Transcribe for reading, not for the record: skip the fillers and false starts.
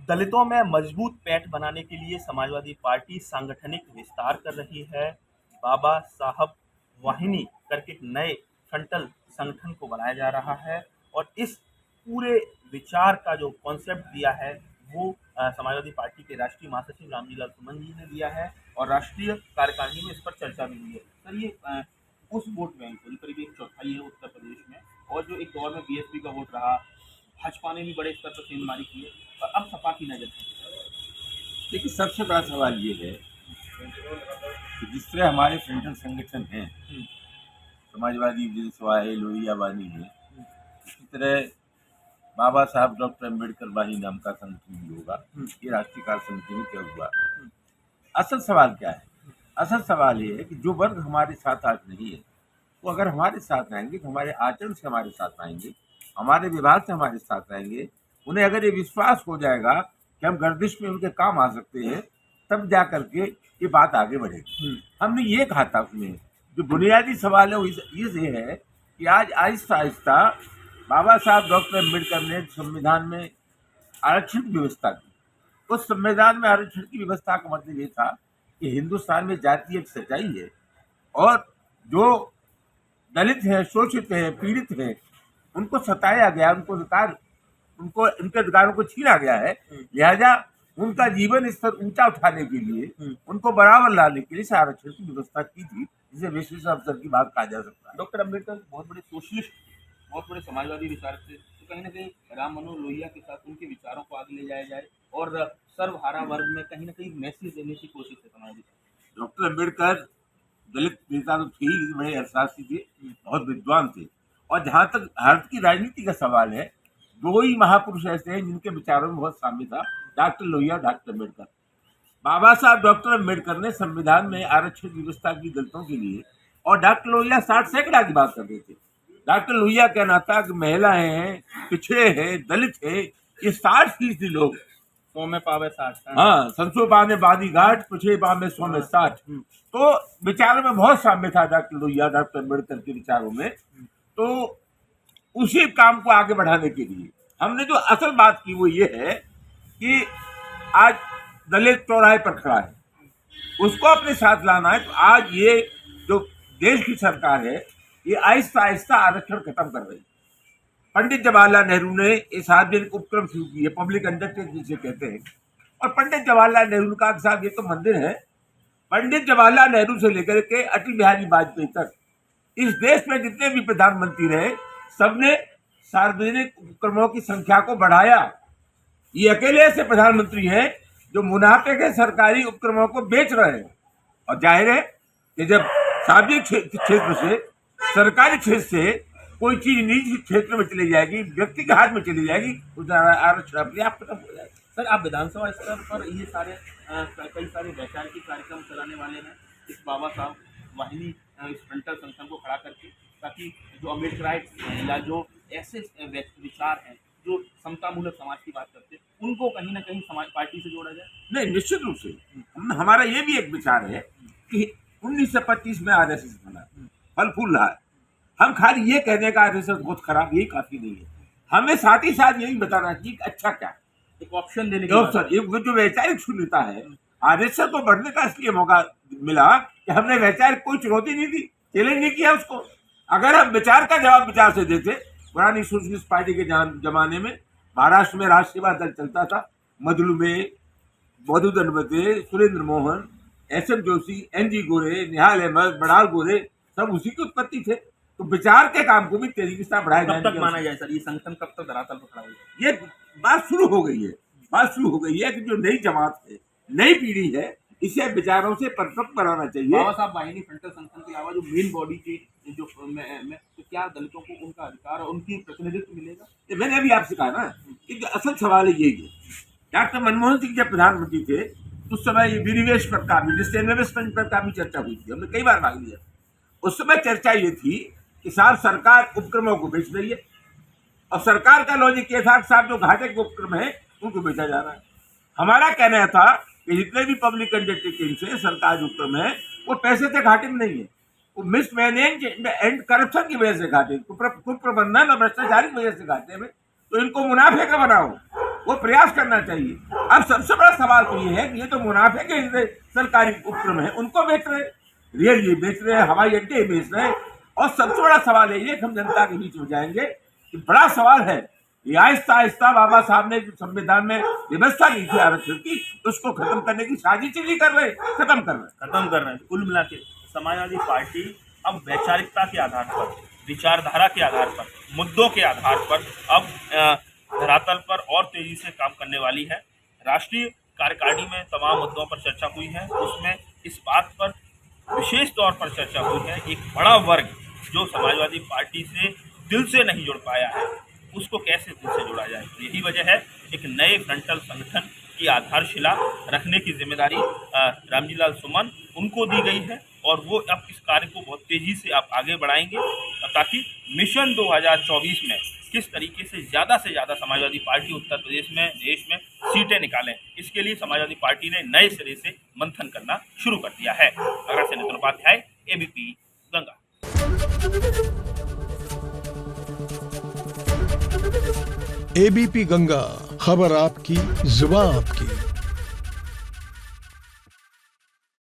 दलितों में मजबूत पैठ बनाने के लिए समाजवादी पार्टी सांगठनिक विस्तार कर रही है। बाबा साहब वाहिनी करके एक नए फ्रंटल संगठन को बनाया जा रहा है और इस पूरे विचार का जो कॉन्सेप्ट दिया है वो समाजवादी पार्टी के राष्ट्रीय महासचिव रामजीलाल सुमन जी ने दिया है और राष्ट्रीय कार्यकारिणी में इस पर चर्चा भी हुई है। सर ये उस वोट बैंक को करीब एक चौथाई है उत्तर प्रदेश में और जो एक दौर में बीएसपी का वोट रहा, भाजपा ने भी बड़े स्तर पर सेंधमारी की है और अब सपा की नजर है। देखिए, सबसे बड़ा सवाल ये है कि जिस तरह हमारे फ्रंटल संगठन हैं, समाजवादी जनसभा है, लोहियावादी है, इसी तरह बाबा साहब डॉक्टर अम्बेडकर वाही नाम का संगठन भी होगा। ये राष्ट्रीय कार्य समिति में क्या हुआ। असल सवाल क्या है? असल सवाल ये है कि जो वर्ग हमारे साथ आज नहीं है वो अगर हमारे साथ आएंगे तो हमारे आचरण से हमारे साथ आएंगे, हमारे व्यवहार से हमारे साथ आएंगे। उन्हें अगर ये विश्वास हो जाएगा कि हम गर्दिश में उनके काम आ सकते हैं, तब जा करके ये बात आगे बढ़ेगी। हमने ये कहा था उसमें, जो बुनियादी सवाल है वो ये है कि आज आहिस्ता आहिस्ता बाबा साहब डॉक्टर अम्बेडकर ने संविधान में आरक्षण की व्यवस्था की। उस संविधान में आरक्षण की व्यवस्था का मतलब ये था कि हिंदुस्तान में जाति एक सच्चाई है और जो दलित हैं, शोषित हैं, पीड़ित हैं, उनको सताया गया, उनको उनके अधिकारों को छीना गया है। लिहाजा उनका जीवन स्तर ऊंचा उठाने के लिए, उनको बराबर लाने के लिए इस आरक्षण की व्यवस्था की थी, जिसे विशेष अवसर की बात कहा जा सकता है। डॉक्टर अम्बेडकर बहुत बड़े सोशलिस्ट, बहुत बड़े समाजवादी विचार थे, तो कहीं ना कहीं राम मनोहर लोहिया के साथ उनके विचारों को आगे ले जाया जाए और सर्वहारा वर्ग में कहीं ना कहीं मैसेज देने की कोशिश है समाजवादी। डॉक्टर अम्बेडकर दलित नेता तो थे ही, बड़े अर्थशास्त्री थे, बहुत विद्वान थे। और जहाँ तक भारत की राजनीति का सवाल है, दो ही महापुरुष ऐसे हैं जिनके विचारों में बहुत साम्य था, डॉक्टर लोहिया, डॉक्टर अम्बेडकर। बाबा साहब डॉक्टर अम्बेडकर ने संविधान में आरक्षण की व्यवस्था की दलितों के लिए, और डॉक्टर लोहिया 60 सैकड़ा की बात करते थे। डॉक्टर लोहिया कहना था कि महिलाएं हैं, पिछड़े हैं, दलित हैं, ये 60% लोग 100 में पावे 60। हाँ, संसो पावे बादी घाट, पिछड़े पावे 100 में 60। तो विचारों में बहुत साम्य था डॉक्टर लोहिया, डॉक्टर अम्बेडकर के विचारों में। तो उसी काम को आगे बढ़ाने के लिए हमने जो असल बात की वो ये है कि आज दलित चौराहे पर खड़ा है, उसको अपने साथ लाना है। तो आज ये जो देश की सरकार है, ये आहिस्ता आहिस्ता आरक्षण खत्म कर रही है। पंडित जवाहरलाल नेहरू ने ये सार्वजनिक उपक्रम शुरू किए, पब्लिक अंडरटेकिंग जिसे कहते हैं। और पंडित जवाहरलाल नेहरू ने कहा कि साहब ये तो मंदिर है। पंडित जवाहरलाल नेहरू से लेकर के अटल बिहारी वाजपेयी तक इस देश में जितने भी प्रधानमंत्री रहे, सबने सार्वजनिक उपक्रमों की संख्या को बढ़ाया। ये अकेले ऐसे प्रधानमंत्री हैं जो मुनाफे के सरकारी उपक्रमों को बेच रहे हैं। और जाहिर है कि जब सार्वजनिक क्षेत्र से, सरकारी क्षेत्र से कोई चीज निजी क्षेत्र में चली जाएगी, व्यक्ति के हाथ में चली जाएगी, उस आरक्षण अपने आप खत्म हो जाएगा। सर आप विधानसभा स्तर पर ये सारे कई सारे वैचारिक कार्यक्रम चलाने वाले हैं इस बाबा साहब वाहिनी इस फ्रंटल संगठन को खड़ा करके, ताकि जो अम्बेडकराइट्स या जो ऐसे विचार हैं जो समतामूलक समाज की बात करते हैं, उनको कहीं ना कहीं समाज पार्टी से जोड़ा जाए। नहीं, निश्चित रूप से हमारा ये भी एक विचार है कि 1925 में आरएसएस बना, फल फूल रहा है। हम खाली ये कहने का आरएसएस बहुत खराब, यही काफी नहीं है। हमें साथ ही साथ यही बताना चाहिए कि अच्छा क्या है, एक ऑप्शन देने ऑप्शन। ये जो वैचारिक शून्यता है, आरएसएस को बढ़ने का इसलिए मौका मिला कि हमने वैचारिक कोई चुनौती नहीं दी, चैलेंज नहीं किया उसको। अगर हम विचार का जवाब विचार से देते, पुरानी सोशलिस्ट पार्टी के जमाने में महाराष्ट्र में राष्ट्रवाद दल चलता था, मधुमेह, मधुसूदन दत्ते, सुरेंद्र मोहन, एसएम जोशी, एनजी गोरे, निहाल अहमद, बड़ाल गोरे, सब उसी की उत्पत्ति थे। तो विचार के काम को भी तेजी के साथ बढ़ाया जाए। कब तक माना जाए सर ये संगठन कब तक धरातल पर खड़ा होगा? ये बात शुरू हो गई है, बात शुरू हो गई है कि जो नई जमात है, नई पीढ़ी है, इसे विचारों से परिपक्व बनाना चाहिए। बाबा साहब वाहिनी फ्रंटल संगठन के अलावा जो मेन बॉडी की जो तो क्या दलितों को उनका अधिकार और उनकी प्रतिनिधित्व मिलेगा? मैंने अभी आपसे कहा ना कि असल सवाल है यही है। डॉक्टर मनमोहन सिंह जब प्रधानमंत्री थे उस समय ये विनिवेश पर का भी, इन्वेस्टमेंट पर का भी चर्चा हुई थी, हमने कई बार भाग लिया। उस समय चर्चा ये थी कि साहब सरकार उपक्रमों को बेच रही है, और सरकार का लॉजिक ये था कि साहब जो घाटे के उपक्रम है उनको बेचा जा रहा है। हमारा कहना था कि जितने भी पब्लिक अंडरटेकिंग से सरकार उपक्रम है वो पैसे से घाटे में नहीं है, वो मिसमैनेज एंड करप्शन की वजह से घाटे, कुप्रबंधन और भ्रष्टाचार की वजह से घाटे में। तो इनको मुनाफे का बनाओ, वो प्रयास करना चाहिए। अब सबसे बड़ा सवाल तो ये है कि ये तो मुनाफे के सरकारी उपक्रम है, उनको बेच रहे, रेल ये बेच रहे हैं, हवाई अड्डे बेच रहे हैं। और सबसे बड़ा सवाल है ये कि हम जनता के बीच में जाएंगे कि बड़ा सवाल है ये आहिस्ता आहिस्ता बाबा साहब ने संविधान में व्यवस्था की थी आरक्षण की, उसको खत्म करने की साजिश ही कर रहे, खत्म कर रहे हैं। कुल मिला के समाजवादी पार्टी अब वैचारिकता के आधार पर, विचारधारा के आधार पर, मुद्दों के आधार पर अब धरातल पर और तेजी से काम करने वाली है। राष्ट्रीय कार्यकारिणी में तमाम मुद्दों पर चर्चा हुई है, उसमें इस बात पर विशेष तौर पर चर्चा हुई है एक बड़ा वर्ग जो समाजवादी पार्टी से दिल से नहीं जुड़ पाया है, उसको कैसे दिल से जोड़ा जाए। तो यही वजह है एक नए फ्रंटल संगठन की आधारशिला रखने की जिम्मेदारी रामजी लाल सुमन उनको दी गई है और वो अब इस कार्य को बहुत तेजी से आप आगे बढ़ाएंगे ताकि मिशन 2024 में किस तरीके से ज़्यादा समाजवादी पार्टी उत्तर प्रदेश में, देश में सीटें निकालें। इसके लिए समाजवादी पार्टी ने नए सिरे से मंथन करना शुरू कर दिया है। आगरा से नितिन उपाध्याय, एबीपी गंगा। एबीपी गंगा, खबर आपकी, जुबान आपकी।